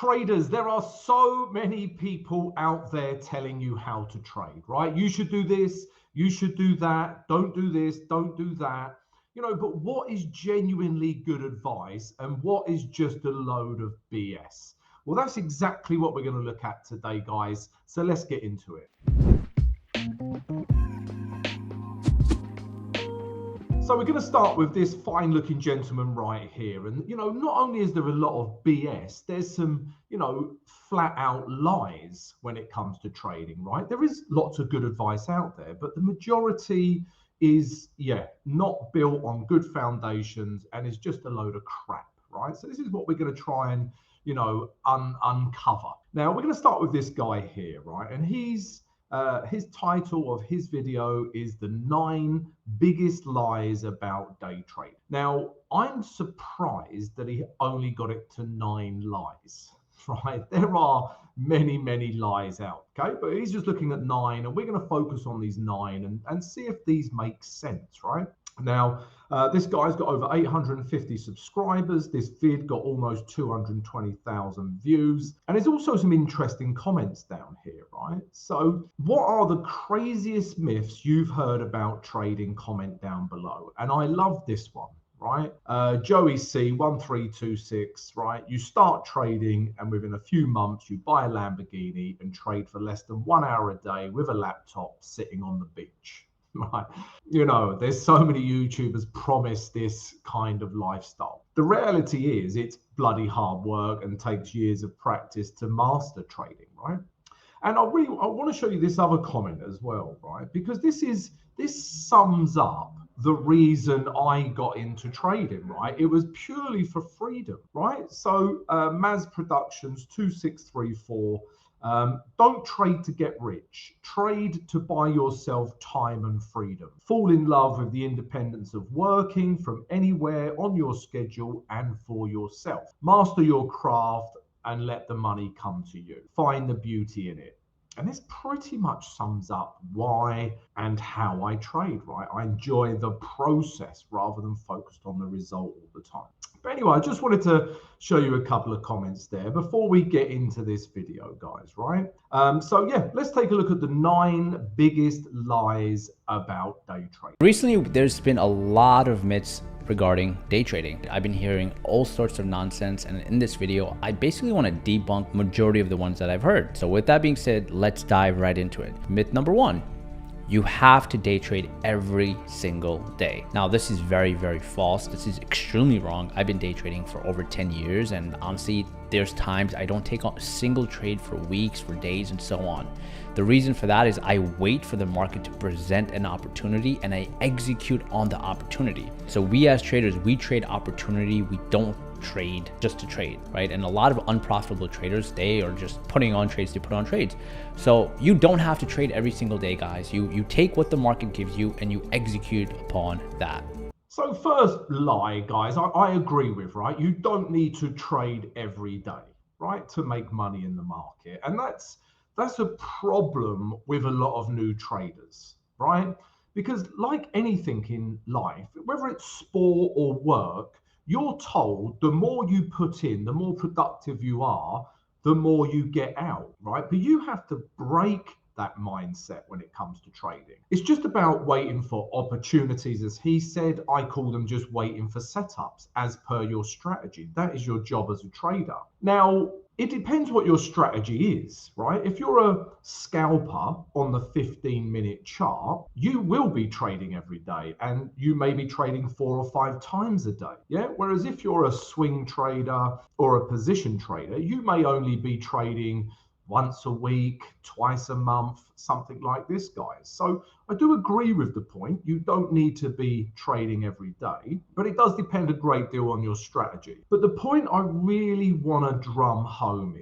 Traders, there are so many people out there telling you how to trade, right? You should do this, you should do that, don't do this, don't do that. You know, but what is genuinely good advice and what is just a load of BS? Well, that's exactly what we're going to look at today, guys. So let's get into it. So we're going to start with this fine looking gentleman right here. And, you know, not only is there a lot of BS, there's some, you know, flat out lies when it comes to trading, right? There is lots of good advice out there, but the majority is, not built on good foundations and is just a load of crap, right? So this is what we're going to try and, you know, uncover. Now, we're going to start with this guy here, right? And his title of his video is the 9 biggest lies about day trade. Now, I'm surprised that he only got it to 9 lies, right? There are many, many lies out, okay? But he's just looking at 9, and we're going to focus on these 9 and see if these make sense, right? Now, this guy's got over 850 subscribers. This vid got almost 220,000 views. And there's also some interesting comments down here, right? So what are the craziest myths you've heard about trading? Comment down below. And I love this one, right? Joey C 1326, right? You start trading and within a few months you buy a Lamborghini and trade for less than 1 hour a day with a laptop sitting on the beach. Right. You know, there's so many YouTubers promise this kind of lifestyle. The reality is it's bloody hard work and takes years of practice to master trading, right? And I want to show you this other comment as well, right? Because this sums up the reason I got into trading, right? It was purely for freedom, right? So Maz Productions 2634. Don't trade to get rich. Trade to buy yourself time and freedom. Fall in love with the independence of working from anywhere on your schedule and for yourself. Master your craft and let the money come to you. Find the beauty in it. And this pretty much sums up why and how I trade, right? I enjoy the process rather than focused on the result all the time. But anyway, I just wanted to show you a couple of comments there before we get into this video, guys, right? So yeah, let's take a look at the 9 biggest lies about day trading. Recently, there's been a lot of myths regarding day trading. I've been hearing all sorts of nonsense, and in this video, I basically want to debunk majority of the ones that I've heard. So with that being said, let's dive right into it. Myth number 1. You have to day trade every single day. Now, this is very, very false. This is extremely wrong. I've been day trading for over 10 years, and honestly, there's times I don't take on a single trade for weeks, for days, and so on. The reason for that is I wait for the market to present an opportunity and I execute on the opportunity. So we as traders, we trade opportunity. We don't trade just to trade, right? And a lot of unprofitable traders, they are just putting on trades to put on trades. So you don't have to trade every single day, guys. You take what the market gives you and you execute upon that. So first lie, guys, I agree with, right? You don't need to trade every day, right, to make money in the market. And that's a problem with a lot of new traders, right? Because like anything in life, whether it's sport or work, you're told the more you put in, the more productive you are, the more you get out, right? But you have to break that mindset when it comes to trading. It's just about waiting for opportunities, as he said. I call them just waiting for setups as per your strategy. That is your job as a trader. Now, it depends what your strategy is, right? If you're a scalper on the 15-minute chart, you will be trading every day and you may be trading 4 or 5 times a day. Yeah. Whereas if you're a swing trader or a position trader, you may only be trading once a week, twice a month, something like this, guys. So I do agree with the point. You don't need to be trading every day, but it does depend a great deal on your strategy. But the point I really want to drum home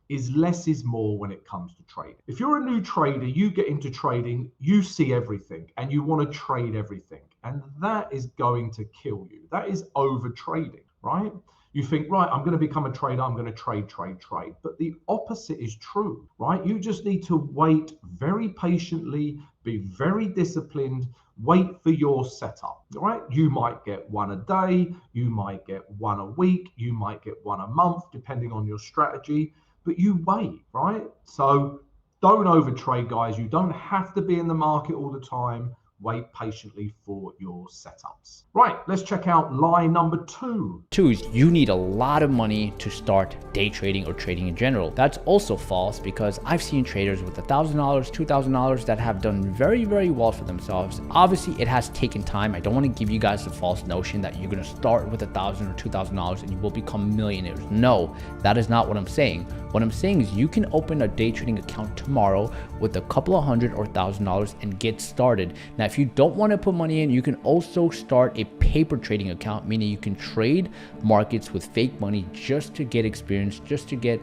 is less is more when it comes to trading. If you're a new trader, you get into trading, you see everything and you want to trade everything. And that is going to kill you. That is over trading, right? You think, right, I'm going to become a trader, I'm going to trade. But the opposite is true, right? You just need to wait very patiently, be very disciplined, Wait for your setup, right? You might get one a day, you might get one a week, you might get one a month, depending on your strategy, but you wait, right? So don't overtrade, guys. You don't have to be in the market all the time. Wait patiently for your setups. Right, let's check out lie number 2. Two is you need a lot of money to start day trading or trading in general. That's also false, because I've seen traders with $1,000, $2,000 that have done very, very well for themselves. Obviously, it has taken time. I don't want to give you guys the false notion that you're going to start with $1,000 or $2,000 and you will become millionaires. No, that is not what I'm saying. What I'm saying is you can open a day trading account tomorrow with a couple of $100 or $1,000 and get started. Now, if you don't want to put money in, you can also start a paper trading account, meaning you can trade markets with fake money just to get experience, just to get,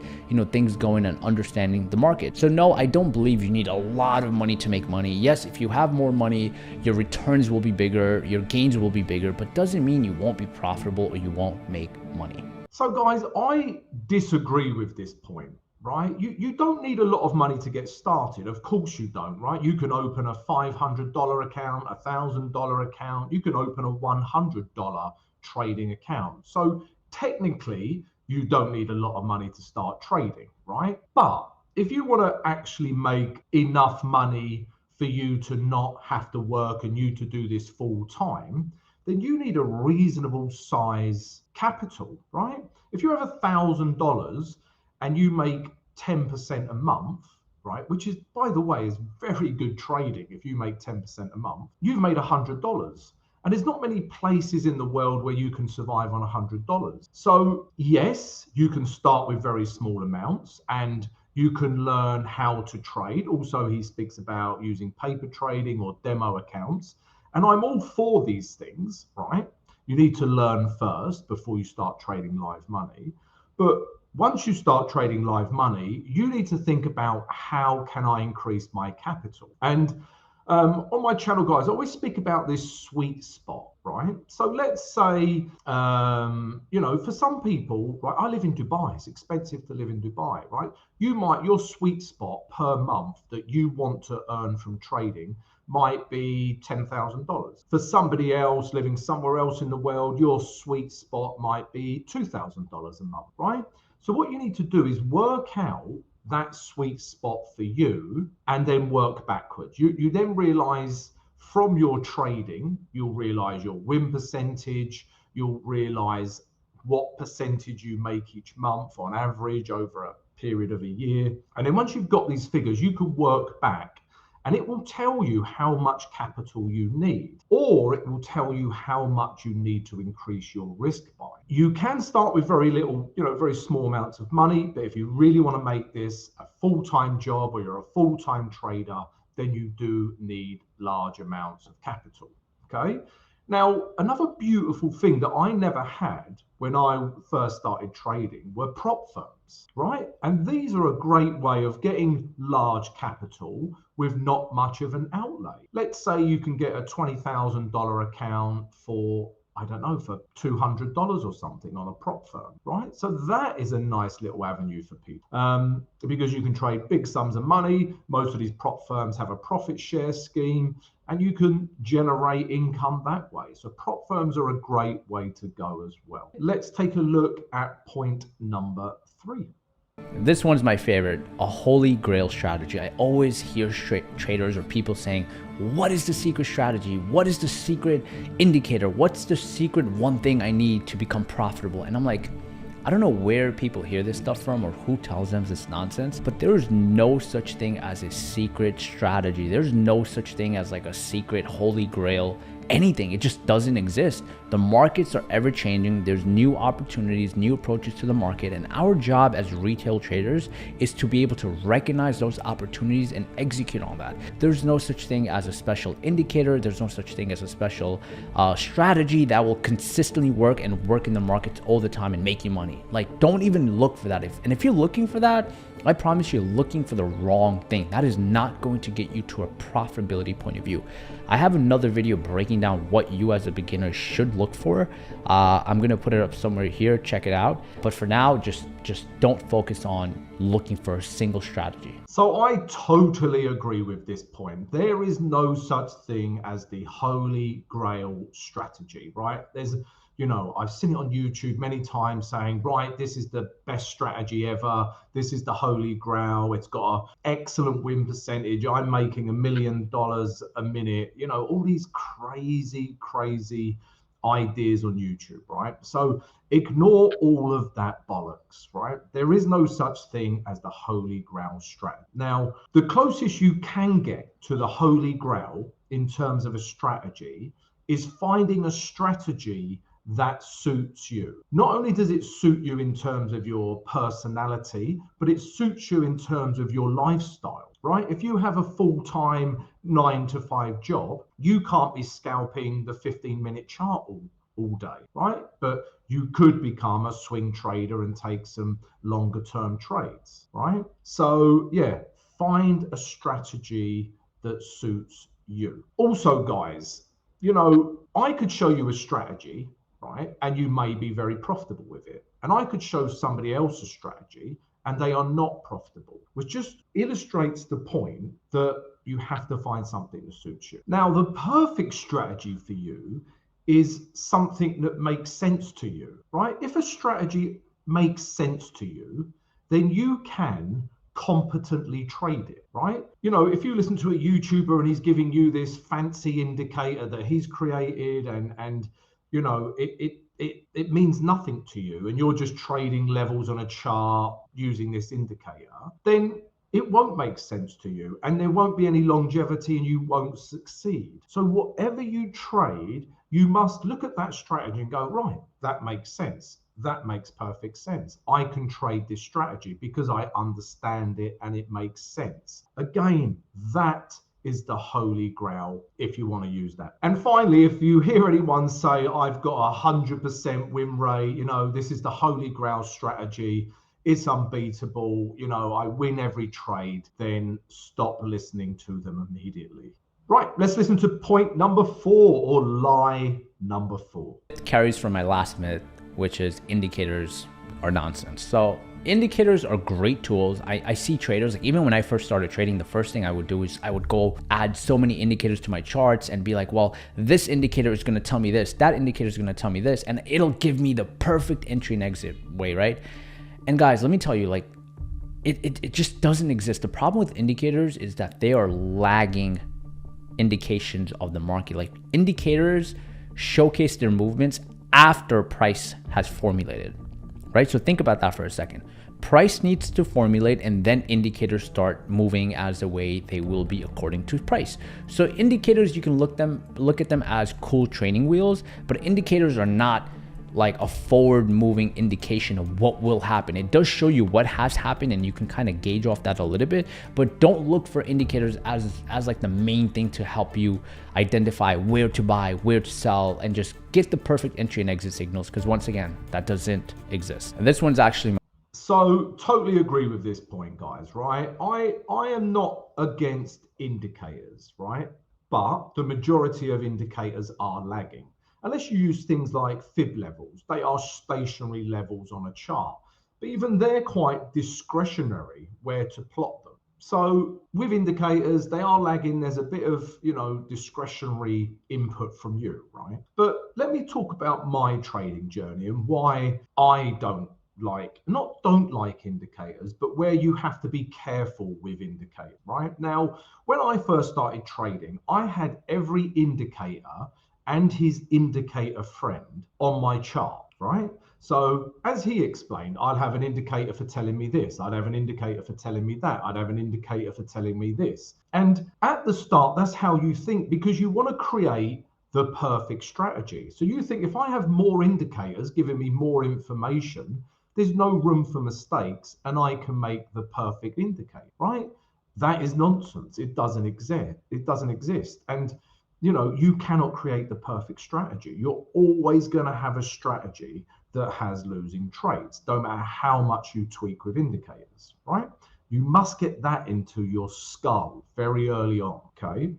things going and understanding the market. So no, I don't believe you need a lot of money to make money. Yes, if you have more money, your returns will be bigger, your gains will be bigger, but doesn't mean you won't be profitable or you won't make money. So guys, I disagree with this point, right? You don't need a lot of money to get started. Of course you don't, right? You can open a $500 account, a $1,000 account. You can open a $100 trading account. So technically, you don't need a lot of money to start trading, right? But if you want to actually make enough money for you to not have to work and you to do this full time, then you need a reasonable size capital, right? If you have $1,000 and you make 10% a month, right, which is, by the way, is very good trading. If you make 10% a month, you've made $100. And there's not many places in the world where you can survive on $100. So yes, you can start with very small amounts and you can learn how to trade. Also, he speaks about using paper trading or demo accounts. And I'm all for these things, right? You need to learn first before you start trading live money. But once you start trading live money, you need to think about how can I increase my capital? And on my channel, guys, I always speak about this sweet spot, right? So let's say, for some people, right, I live in Dubai. It's expensive to live in Dubai, right? Your sweet spot per month that you want to earn from trading might be $10,000. For somebody else living somewhere else in the world, your sweet spot might be $2,000 a month, right? So what you need to do is work out that sweet spot for you and then work backwards. You then realize from your trading, you'll realize your win percentage, you'll realize what percentage you make each month on average over a period of a year. And then once you've got these figures, you can work back and it will tell you how much capital you need, or it will tell you how much you need to increase your risk by. You can start with very little, very small amounts of money, but if you really want to make this a full-time job or you're a full-time trader, then you do need large amounts of capital, okay? Now, another beautiful thing that I never had when I first started trading were prop firms, right? And these are a great way of getting large capital with not much of an outlay. Let's say you can get a $20,000 account for, for $200 or something on a prop firm, right? So that is a nice little avenue for people because you can trade big sums of money. Most of these prop firms have a profit share scheme and you can generate income that way. So prop firms are a great way to go as well. Let's take a look at point number 3. This one's my favorite, a holy grail strategy. I always hear traders or people saying, what is the secret strategy? What is the secret indicator? What's the secret one thing I need to become profitable? And I'm like, I don't know where people hear this stuff from or who tells them this nonsense, but there is no such thing as a secret strategy. There's no such thing as like a secret holy grail anything. It just doesn't exist. The markets are ever changing. There's new opportunities, new approaches to the market. And our job as retail traders is to be able to recognize those opportunities and execute on that. There's no such thing as a special indicator. There's no such thing as a special strategy that will consistently work and work in the markets all the time and make you money. Like, don't even look for that. If you're looking for that, I promise you, looking for the wrong thing, that is not going to get you to a profitability point of view. I have another video breaking down what you as a beginner should look for. I'm going to put it up somewhere here, check it out. But for now, just don't focus on looking for a single strategy. So I totally agree with this point. There is no such thing as the holy grail strategy, right? I've seen it on YouTube many times saying, right, this is the best strategy ever. This is the holy grail. It's got an excellent win percentage. I'm making $1 million a minute. All these crazy ideas on YouTube, right? So ignore all of that bollocks, right? There is no such thing as the holy grail strategy. Now, the closest you can get to the holy grail in terms of a strategy is finding a strategy that suits you. Not only does it suit you in terms of your personality, but it suits you in terms of your lifestyle, right? If you have a full-time 9-to-5 job, you can't be scalping the 15-minute chart all day, right? But you could become a swing trader and take some longer term trades, right? So yeah, find a strategy that suits you. Also, guys, I could show you a strategy, right? And you may be very profitable with it. And I could show somebody else a strategy and they are not profitable, which just illustrates the point that you have to find something that suits you. Now, the perfect strategy for you is something that makes sense to you, right? If a strategy makes sense to you, then you can competently trade it, right? If you listen to a YouTuber and he's giving you this fancy indicator that he's created and it means nothing to you and you're just trading levels on a chart using this indicator, then it won't make sense to you and there won't be any longevity and you won't succeed. So whatever you trade, you must look at that strategy and go, right, that makes sense. That makes perfect sense. I can trade this strategy because I understand it and it makes sense. Again, that is the holy grail if you want to use that. And finally, if you hear anyone say, I've got 100% win rate, this is the holy grail strategy, it's unbeatable, I win every trade, then stop listening to them immediately. Right, let's listen to point number 4 or lie number 4. It carries from my last myth, which is indicators are nonsense. So indicators are great tools. I see traders, like even when I first started trading, the first thing I would do is I would go add so many indicators to my charts and be like, well, this indicator is going to tell me this, that indicator is going to tell me this, and it'll give me the perfect entry and exit way, right? And guys, let me tell you, like, it just doesn't exist. The problem with indicators is that they are lagging indications of the market. Like, indicators showcase their movements after price has formulated, right? So think about that for a second. Price needs to formulate and then indicators start moving as the way they will be according to price. So indicators, you can look at them as cool training wheels, but indicators are not like a forward moving indication of what will happen. It does show you what has happened and you can kind of gauge off that a little bit, but don't look for indicators as like the main thing to help you identify where to buy, where to sell, and just get the perfect entry and exit signals, because once again, that doesn't exist. And this one's actually so totally agree with this point, guys, right? I am not against indicators, right? But the majority of indicators are lagging. Unless you use things like fib levels, they are stationary levels on a chart. But even they're quite discretionary where to plot them. So with indicators, they are lagging. There's a bit of, discretionary input from you, right? But let me talk about my trading journey and why I don't like indicators, but where you have to be careful with indicators, right? Now, when I first started trading, I had every indicator and his indicator friend on my chart, right? So as he explained, I'd have an indicator for telling me this, I'd have an indicator for telling me that, I'd have an indicator for telling me this. And at the start, that's how you think, because you want to create the perfect strategy. So you think, if I have more indicators giving me more information, there's no room for mistakes and I can make the perfect indicator, right? That is nonsense. It doesn't exist. It doesn't exist. And you cannot create the perfect strategy. You're always going to have a strategy that has losing trades, no matter how much you tweak with indicators, right? You must get that into your skull very early on, okay?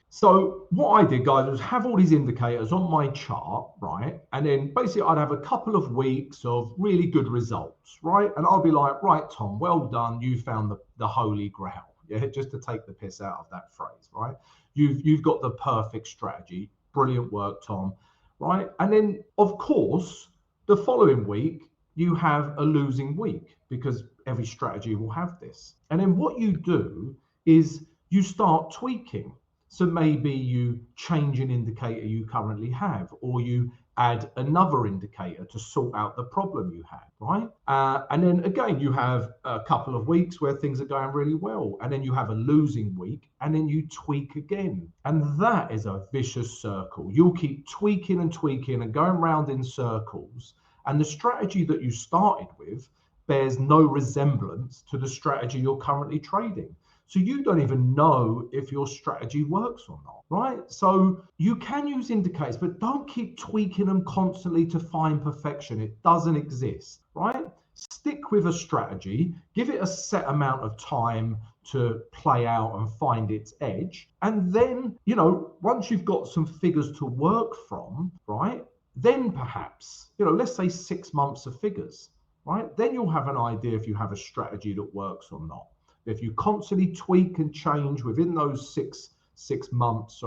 So what I did, guys, was have all these indicators on my chart, right? And then basically I'd have a couple of weeks of really good results, right? And I'll be like, right, Tom, well done. You found the holy grail. Yeah, just to take the piss out of that phrase, right? You've got the perfect strategy. Brilliant work, Tom, right? And then, of course, the following week, you have a losing week because every strategy will have this. And then what you do is you start tweaking. So maybe you change an indicator you currently have, or you add another indicator to sort out the problem you had, right? And then again, you have a couple of weeks where things are going really well, and then you have a losing week, and then you tweak again. And that is a vicious circle. You'll keep tweaking and tweaking and going round in circles. And the strategy that you started with bears no resemblance to the strategy you're currently trading. So you don't even know if your strategy works or not, right? So you can use indicators, but don't keep tweaking them constantly to find perfection. It doesn't exist, right? Stick with a strategy, give it a set amount of time to play out and find its edge. And then, once you've got some figures to work from, right? Then perhaps, let's say 6 months of figures, right? Then you'll have an idea if you have a strategy that works or not. If you constantly tweak and change within those six months,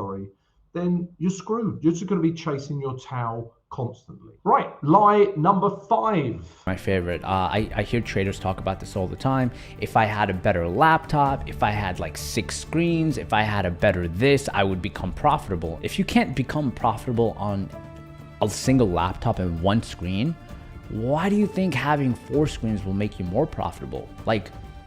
then you're screwed. You're just going to be chasing your tail constantly. Right, lie number 5. My favorite. I hear traders talk about this all the time. If I had a better laptop, if I had like 6 screens, if I had a better this, I would become profitable. If you can't become profitable on a single laptop and 1 screen, why do you think having 4 screens will make you more profitable?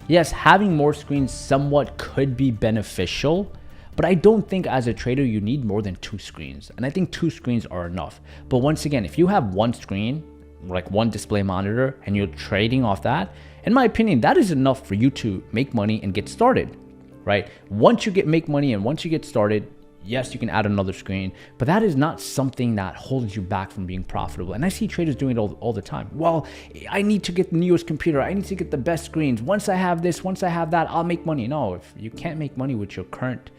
Yes, having more screens somewhat could be beneficial, but I don't think as a trader you need more than 2 screens. And I think 2 screens are enough. But once again, if you have 1 screen, like 1 display monitor, and you're trading off that, in my opinion, that is enough for you to make money and get started, right? Once you make money and once you get started, yes, you can add another screen, but that is not something that holds you back from being profitable. And I see traders doing it all the time. Well, I need to get the newest computer. I need to get the best screens. Once I have this, once I have that, I'll make money. No, if you can't make money with your current,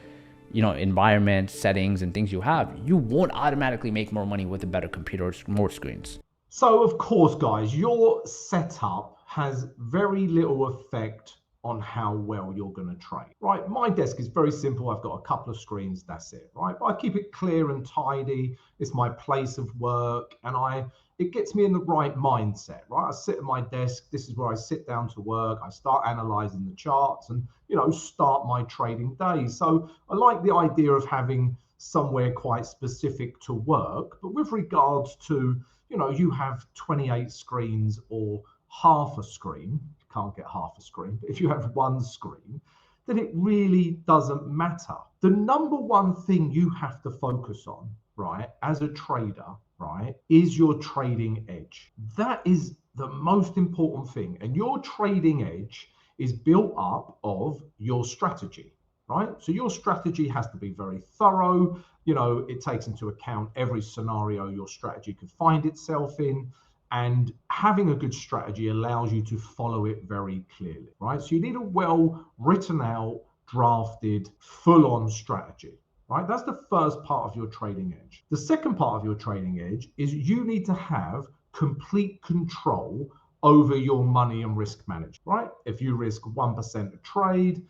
environment, settings, and things you have, you won't automatically make more money with a better computer or more screens. So, of course, guys, your setup has very little effect on how well you're going to trade, right? My desk is very simple. I've got a couple of screens, that's it, right? But I keep it clear and tidy. It's my place of work, and it gets me in the right mindset, right? I sit at my desk. This is where I sit down to work. I start analyzing the charts and, start my trading day. So I like the idea of having somewhere quite specific to work. But with regards to, you have 28 screens or half a screen, can't get half a screen, but if you have 1 screen, then it really doesn't matter. The number one thing you have to focus on, right, as a trader, right, is your trading edge. That is the most important thing. And your trading edge is built up of your strategy, right? So your strategy has to be very thorough. It takes into account every scenario your strategy could find itself in. And having a good strategy allows you to follow it very clearly, right? So you need a well written out, drafted, full-on strategy, right? That's the first part of your trading edge. The second part of your trading edge is you need to have complete control over your money and risk management, right? If you risk 1% a trade,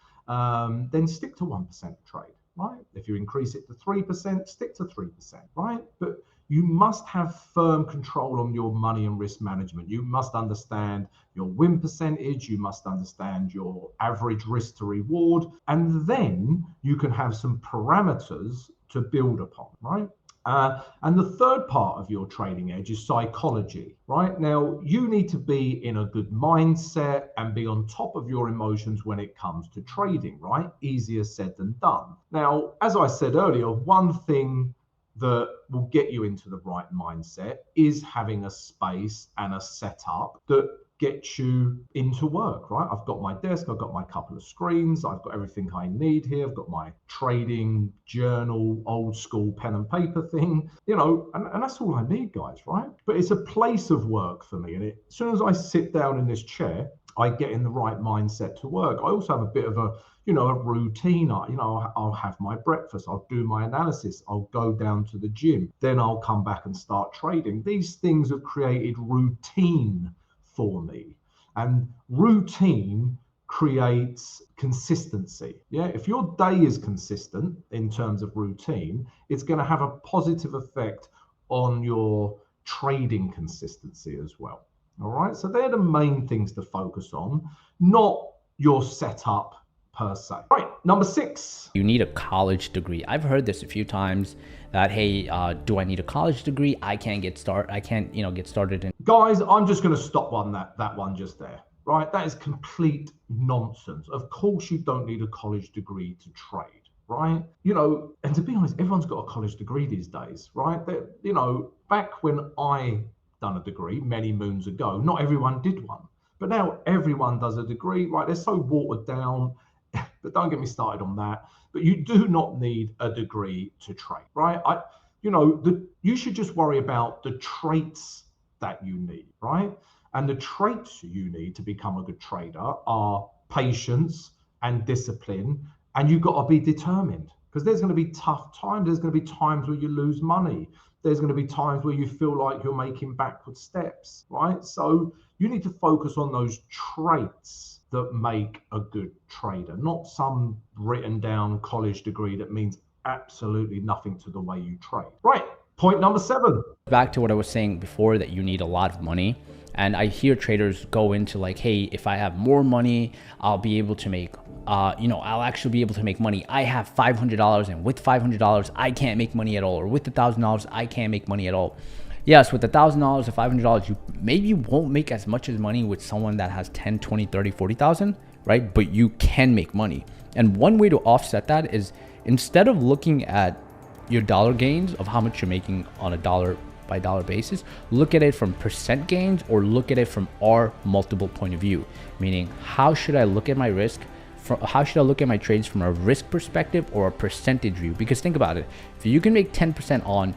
then stick to 1% a trade, right? If you increase it to 3%, stick to 3%, right? But you must have firm control on your money and risk management. You must understand your win percentage. You must understand your average risk to reward. And then you can have some parameters to build upon, right? And the third part of your trading edge is psychology, right? Now, you need to be in a good mindset and be on top of your emotions when it comes to trading, right? Easier said than done. Now, as I said earlier, one thing that will get you into the right mindset is having a space and a setup that get you into work, right? I've got my desk, I've got my couple of screens, I've got everything I need here. I've got my trading journal, old school pen and paper thing, and that's all I need, guys, right? But it's a place of work for me. And as soon as I sit down in this chair, I get in the right mindset to work. I also have a bit of a routine. I'll have my breakfast, I'll do my analysis, I'll go down to the gym, then I'll come back and start trading. These things have created routine for me, and routine creates consistency. Yeah, if your day is consistent in terms of routine, it's going to have a positive effect on your trading consistency as well. All right, so they're the main things to focus on, not your setup per se. Right, number 6. You need a college degree. I've heard this a few times that, hey, do I need a college degree? I can't get started in. Guys, I'm just going to stop on that one just there. Right, that is complete nonsense. Of course, you don't need a college degree to trade. Right, and to be honest, everyone's got a college degree these days. Right, back when I done a degree many moons ago, not everyone did one, but now everyone does a degree. Right, they're so watered down. But don't get me started on that. But you do not need a degree to trade, right? You should just worry about the traits that you need, right? And the traits you need to become a good trader are patience and discipline, and you've got to be determined, because there's going to be tough times. There's going to be times where you lose money. There's going to be times where you feel like you're making backward steps, right? So you need to focus on those traits that make a good trader, not some written down college degree that means absolutely nothing to the way you trade. Right, point number 7. Back to what I was saying before, that you need a lot of money. And I hear traders go into like, hey, if I have more money, I'll be able to make, I'll actually be able to make money. I have $500, and with $500, I can't make money at all. Or with $1,000, I can't make money at all. Yes, with $1,000 or $500, you maybe won't make as much as money with someone that has 10, 20, 30, 40,000, right? But you can make money. And one way to offset that is, instead of looking at your dollar gains of how much you're making on a dollar by dollar basis, look at it from percent gains, or look at it from R multiple point of view. Meaning, how should I look at my risk? How should I look at my trades from a risk perspective or a percentage view? Because think about it. If you can make 10% on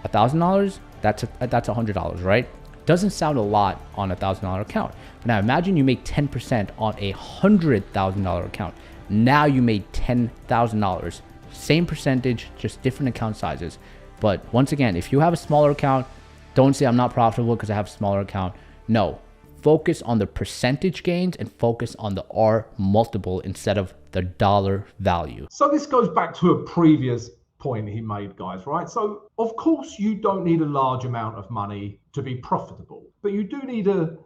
$1,000, that's $100, right? Doesn't sound a lot on a $1,000 account. But now imagine you make 10% on a $100,000 account. Now you made $10,000. Same percentage, just different account sizes. But once again, if you have a smaller account, don't say I'm not profitable because I have a smaller account. No, focus on the percentage gains and focus on the R multiple instead of the dollar value. So this goes back to a previous point he made, guys, right? So of course you don't need a large amount of money to be profitable, but you do need a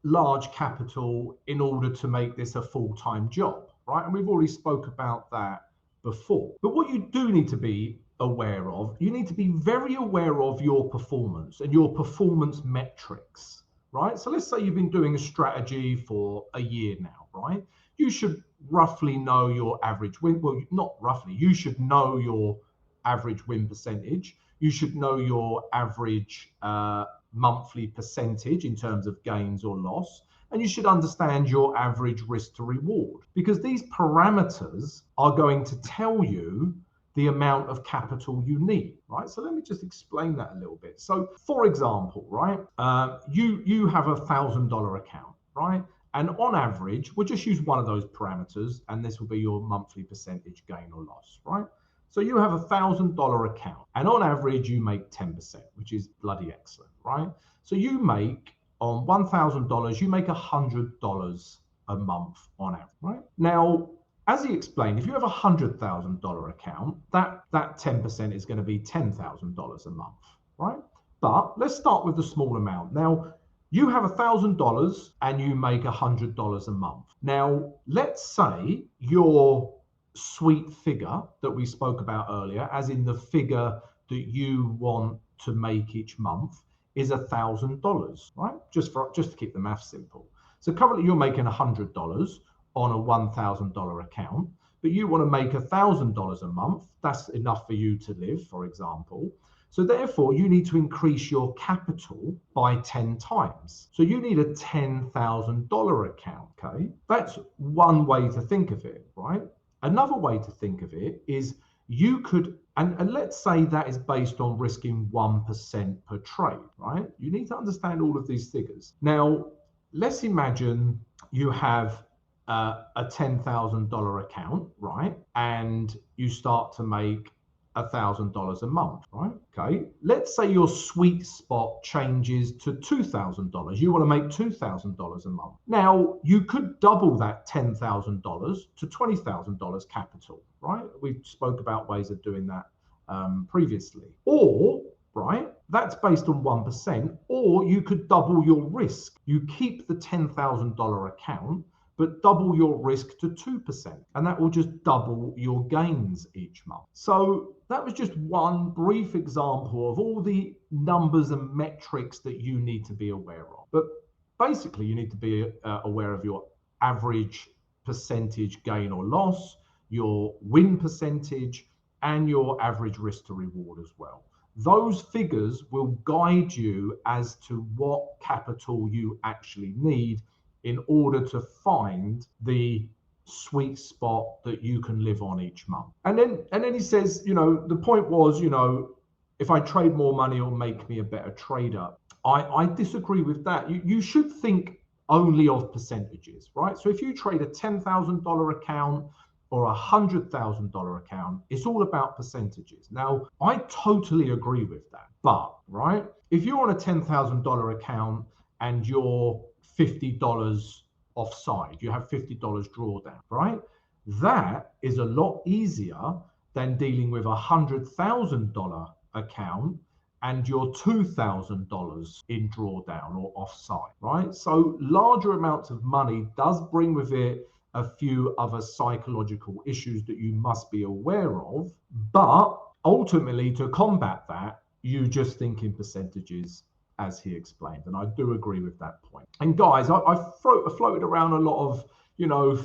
large capital in order to make this a full-time job, right? And we've already spoke about that before. But what you do need to be aware of, you need to be very aware of your performance and your performance metrics, right? So let's say you've been doing a strategy for a year now, right? You should roughly know your average win. Well, not roughly, you should know your average win percentage. You should know your average monthly percentage in terms of gains or loss. And you should understand your average risk to reward, because these parameters are going to tell you the amount of capital you need, right? So let me just explain that a little bit. So for example, right, you have $1,000 account, right? And on average, we'll just use one of those parameters, and this will be your monthly percentage gain or loss, right? So you have $1,000 account, and on average, you make 10%, which is bloody excellent, right? So you make, on $1,000, you make $100 a month on average, right? Now, as he explained, if you have a $100,000 account, that 10% is going to be $10,000 a month, right? But let's start with the small amount. Now, you have $1,000 and you make $100 a month. Now, let's say your sweet figure that we spoke about earlier, as in the figure that you want to make each month, is $1,000, right? Just to keep the math simple. So currently you're making $100 on a $1,000 account, but you want to make $1,000 a month. That's enough for you to live, for example. So therefore, you need to increase your capital by 10 times. So you need a $10,000 account, okay? That's one way to think of it, right? Another way to think of it is you could, and let's say that is based on risking 1% per trade, right? You need to understand all of these figures. Now, let's imagine you have a $10,000 account, right? And you start to make $1,000 a month, right? Okay. Let's say your sweet spot changes to $2,000. You want to make $2,000 a month. Now, you could double that $10,000 to $20,000 capital, right? We spoke about ways of doing that previously. Or, right, that's based on 1%, or you could double your risk. You keep the $10,000 account, but double your risk to 2%, and that will just double your gains each month. So that was just one brief example of all the numbers and metrics that you need to be aware of. But basically, you need to be aware of your average percentage gain or loss, your win percentage, and your average risk to reward as well. Those figures will guide you as to what capital you actually need in order to find the sweet spot that you can live on each month. And then he says, the point was, if I trade more money, it'll make me a better trader. I disagree with that. You should think only of percentages, right? So if you trade a $10,000 account or a $100,000 account, it's all about percentages. Now, I totally agree with that. But, right, if you're on a $10,000 account and you're $50 offside, you have $50 drawdown, right? That is a lot easier than dealing with a $100,000 account and your $2,000 in drawdown or offside, right? So larger amounts of money does bring with it a few other psychological issues that you must be aware of, but ultimately to combat that, you just think in percentages, as he explained, and I do agree with that point. And guys, I floated around a lot of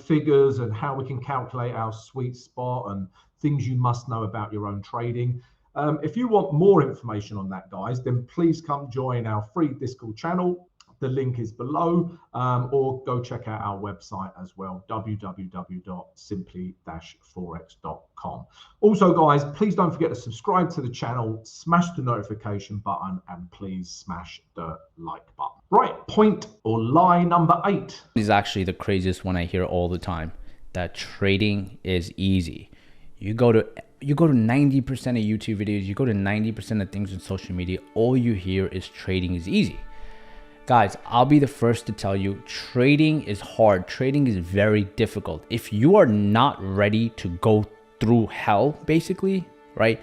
figures and how we can calculate our sweet spot and things you must know about your own trading. If you want more information on that, guys, then please come join our free Discord channel. The link is below, or go check out our website as well, www.simply-forex.com. Also, guys, please don't forget to subscribe to the channel, smash the notification button, and please smash the like button. Right, point or lie number 8. This is actually the craziest one I hear all the time, that trading is easy. You go to 90% of YouTube videos, you go to 90% of things on social media, all you hear is trading is easy. Guys, I'll be the first to tell you, trading is hard. Trading is very difficult. If you are not ready to go through hell, basically, right?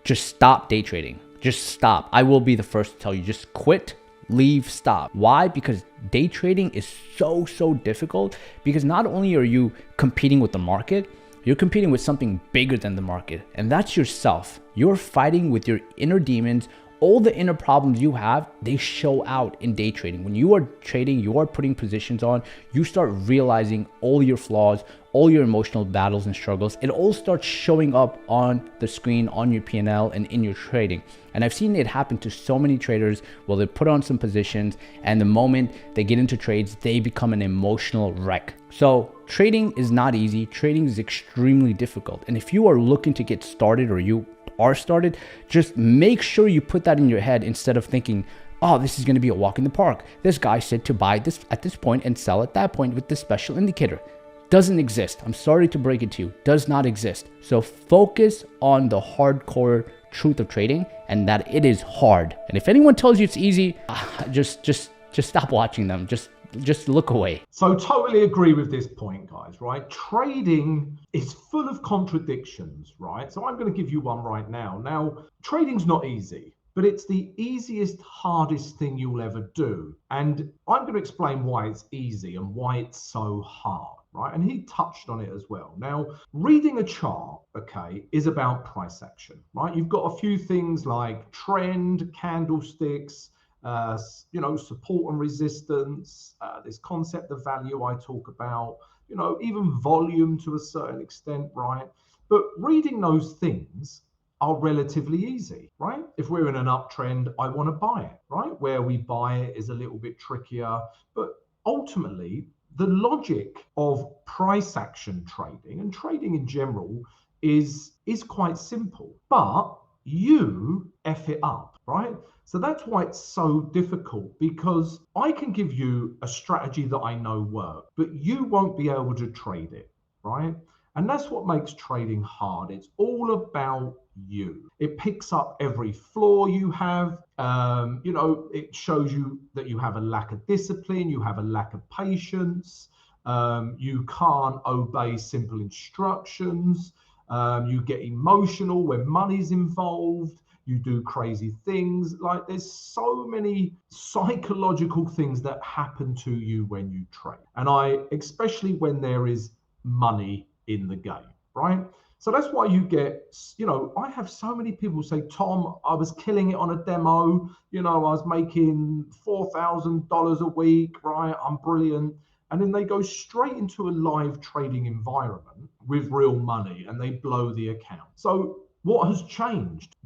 Just stop day trading. Just stop. I will be the first to tell you, just quit, leave, stop. Why? Because day trading is so difficult, because not only are you competing with the market, you're competing with something bigger than the market, and that's yourself. You're fighting with your inner demons. All the inner problems you have, they show out in day trading. When you are trading, you are putting positions on, you start realizing all your flaws, all your emotional battles and struggles. It all starts showing up on the screen, on your P&L and in your trading. And I've seen it happen to so many traders where they put on some positions, and the moment they get into trades, they become an emotional wreck. So trading is not easy. Trading is extremely difficult. And if you are looking to get started, or you are started, just make sure you put that in your head instead of thinking, oh, this is going to be a walk in the park. This guy said to buy this at this point and sell at that point with this special indicator. Doesn't exist. I'm sorry to break it to you. Does not exist. So focus on the hardcore truth of trading, and that it is hard. And if anyone tells you it's easy, just stop watching them. Just look away. So totally agree with this point, guys, right? Trading is full of contradictions, right? So I'm going to give you one right now. Now, trading's not easy, but it's the easiest, hardest thing you'll ever do. And I'm going to explain why it's easy and why it's so hard, right? And he touched on it as well. Now, reading a chart, okay, is about price action, right? You've got a few things like trend, candlesticks, support and resistance, this concept of value I talk about, even volume to a certain extent, right? But reading those things are relatively easy, right? If we're in an uptrend, I want to buy it, right? Where we buy it is a little bit trickier, but ultimately, the logic of price action trading and trading in general is quite simple, but you F it up, right? So that's why it's so difficult, because I can give you a strategy that I know works, but you won't be able to trade it, right? And that's what makes trading hard. It's all about you. It picks up every flaw you have. It shows you that you have a lack of discipline, you have a lack of patience, you can't obey simple instructions, you get emotional when money's involved, you do crazy things. Like, there's so many psychological things that happen to you when you trade. And especially when there is money in the game, right? So that's why you get, I have so many people say, Tom, I was killing it on a demo, I was making $4,000 a week, right? I'm brilliant. And then they go straight into a live trading environment with real money and they blow the account. So what has changed?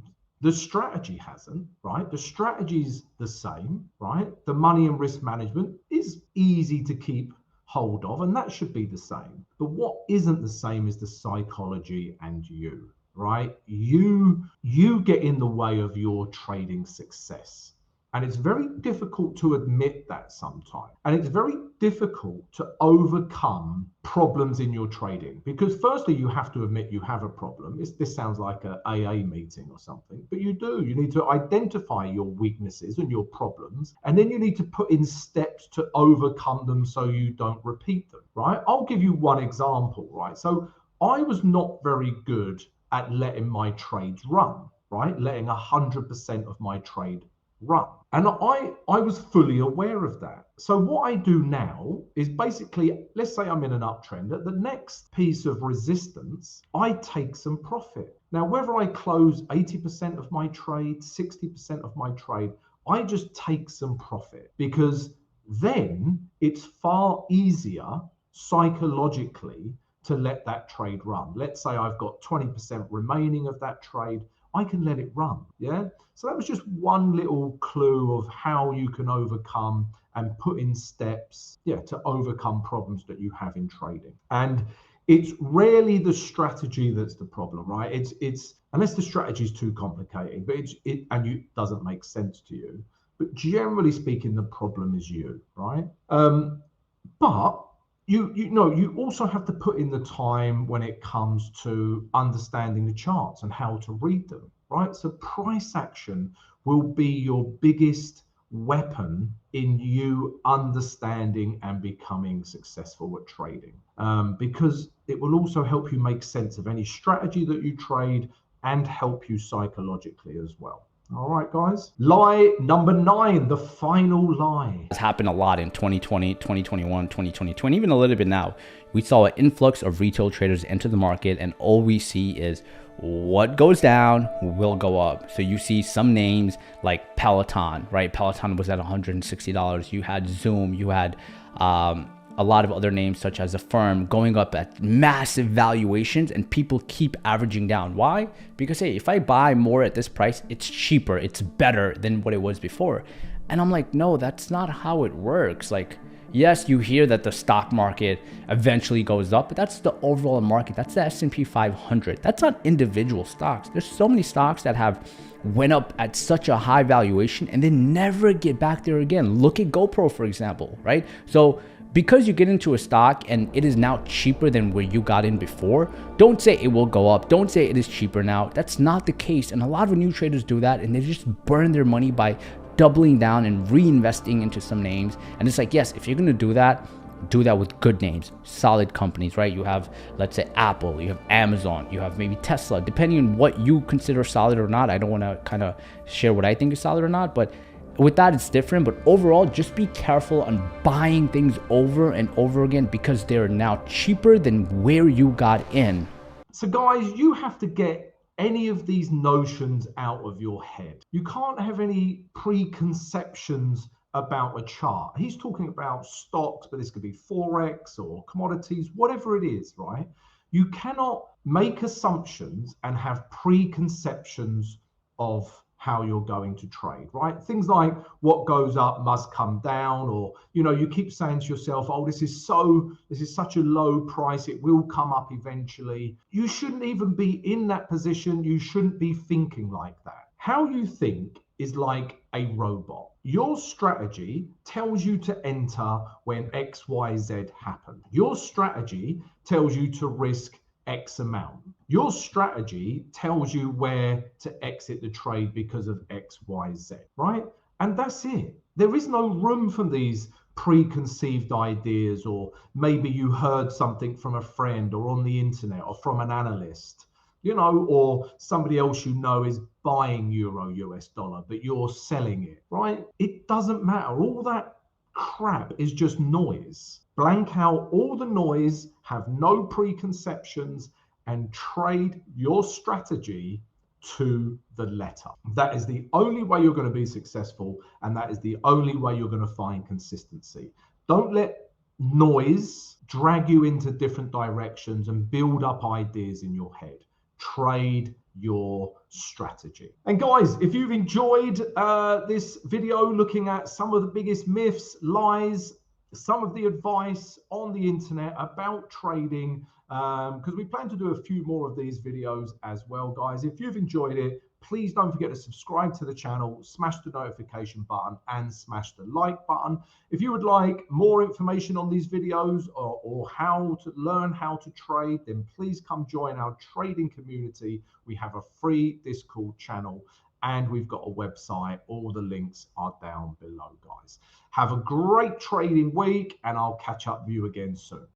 The strategy hasn't, right? The strategy's the same, right? The money and risk management is easy to keep hold of, and that should be the same. But what isn't the same is the psychology and you, right? You get in the way of your trading success. And it's very difficult to admit that sometimes. And it's very difficult to overcome problems in your trading, because firstly, you have to admit you have a problem. This sounds like an AA meeting or something, but you do. You need to identify your weaknesses and your problems, and then you need to put in steps to overcome them so you don't repeat them, right? I'll give you one example, right? So I was not very good at letting my trades run, right? Letting 100% of my trade run. And I was fully aware of that. So what I do now is basically, let's say I'm in an uptrend, at the next piece of resistance, I take some profit. Now, whether I close 80% of my trade, 60% of my trade, I just take some profit, because then it's far easier psychologically to let that trade run. Let's say I've got 20% remaining of that trade, I can let it run. Yeah. So that was just one little clue of how you can overcome and put in steps, to overcome problems that you have in trading. And it's rarely the strategy that's the problem, right? It's unless the strategy is too complicated, but it doesn't make sense to you. But generally speaking, the problem is you, right? But you also have to put in the time when it comes to understanding the charts and how to read them, right? So price action will be your biggest weapon in you understanding and becoming successful at trading, because it will also help you make sense of any strategy that you trade and help you psychologically as well. All right, guys. Lie number 9, the final lie. It's happened a lot in 2020, 2021, 2022, and even a little bit now. We saw an influx of retail traders enter the market, and all we see is what goes down will go up. So you see some names like Peloton, right? Peloton was at $160. You had Zoom, you had a lot of other names such as Affirm going up at massive valuations, and people keep averaging down. Why? Because, hey, if I buy more at this price, it's cheaper, it's better than what it was before. And I'm like, no, that's not how it works. Like, yes, you hear that the stock market eventually goes up, but that's the overall market. That's the S&P 500. That's not individual stocks. There's so many stocks that have went up at such a high valuation and then never get back there again. Look at GoPro, for example, right? So because you get into a stock and it is now cheaper than where you got in before, don't say it will go up. Don't say it is cheaper now. That's not the case. And a lot of new traders do that, and they just burn their money by doubling down and reinvesting into some names. And it's like, yes, if you're going to do that with good names, solid companies, right? You have, let's say, Apple, you have Amazon, you have maybe Tesla, depending on what you consider solid or not. I don't want to kind of share what I think is solid or not, but with that, it's different. But overall, just be careful on buying things over and over again, because they're now cheaper than where you got in. So guys, you have to get any of these notions out of your head. You can't have any preconceptions about a chart. He's talking about stocks, but this could be Forex or commodities, whatever it is, right? You cannot make assumptions and have preconceptions of how you're going to trade, right? Things like what goes up must come down, or you keep saying to yourself, oh, this is such a low price, it will come up eventually. You shouldn't even be in that position. You shouldn't be thinking like that. How you think is like a robot. Your strategy tells you to enter when XYZ happen. Your strategy tells you to risk X amount. Your strategy tells you where to exit the trade because of XYZ, right? And that's it. There is no room for these preconceived ideas, or maybe you heard something from a friend or on the internet or from an analyst, or somebody else is buying euro US dollar, but you're selling it, right? It doesn't matter. All that crap is just noise. Blank out all the noise, have no preconceptions, and trade your strategy to the letter. That is the only way you're going to be successful, and that is the only way you're going to find consistency. Don't let noise drag you into different directions and build up ideas in your head. Trade your strategy. And guys, if you've enjoyed this video looking at some of the biggest myths, lies, some of the advice on the internet about trading, because we plan to do a few more of these videos as well, guys. If you've enjoyed it, please don't forget to subscribe to the channel, smash the notification button, and smash the like button. If you would like more information on these videos, or how to learn how to trade, then please come join our trading community. We have a free Discord channel, and we've got a website. All the links are down below, guys. Have a great trading week, and I'll catch up with you again soon.